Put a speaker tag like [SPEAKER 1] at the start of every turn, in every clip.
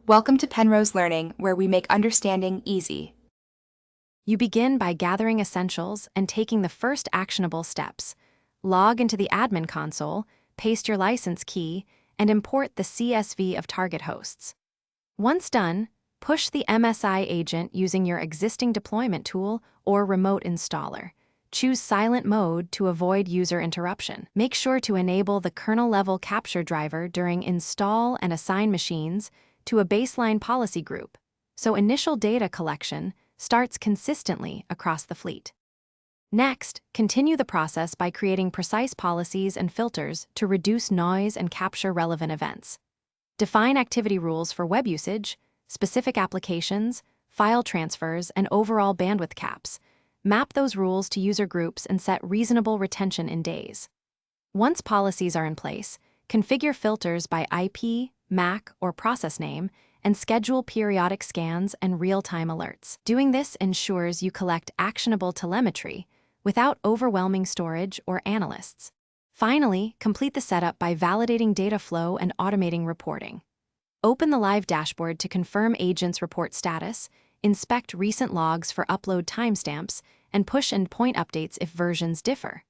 [SPEAKER 1] Welcome to Penrose Learning, where we make understanding easy.
[SPEAKER 2] You begin by gathering essentials and taking the first actionable steps. Log into the admin console, paste your license key, and import the CSV of target hosts. Once done, push the MSI agent using your existing deployment tool or remote installer. Choose silent mode to avoid user interruption. Make sure to enable the kernel-level capture driver during install and assign machines to a baseline policy group, so initial data collection starts consistently across the fleet. Next, continue the process by creating precise policies and filters to reduce noise and capture relevant events. Define activity rules for web usage, specific applications, file transfers, and overall bandwidth caps. Map those rules to user groups and set reasonable retention in days. Once policies are in place, configure filters by IP, MAC, or process name, and schedule periodic scans and real-time alerts. Doing this ensures you collect actionable telemetry without overwhelming storage or analysts. Finally, complete the setup by validating data flow and automating reporting. Open the live dashboard to confirm agents' report status, inspect recent logs for upload timestamps, and push endpoint updates if versions differ.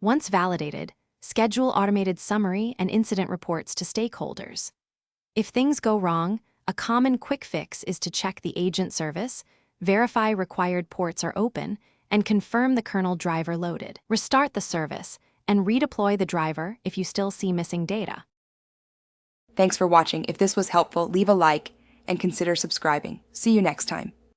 [SPEAKER 2] Once validated, schedule automated summary and incident reports to stakeholders. If things go wrong, a common quick fix is to check the agent service, verify required ports are open, and confirm the kernel driver loaded. Restart the service and redeploy the driver if you still see missing data.
[SPEAKER 1] Thanks for watching. If this was helpful, leave a like and consider subscribing. See you next time.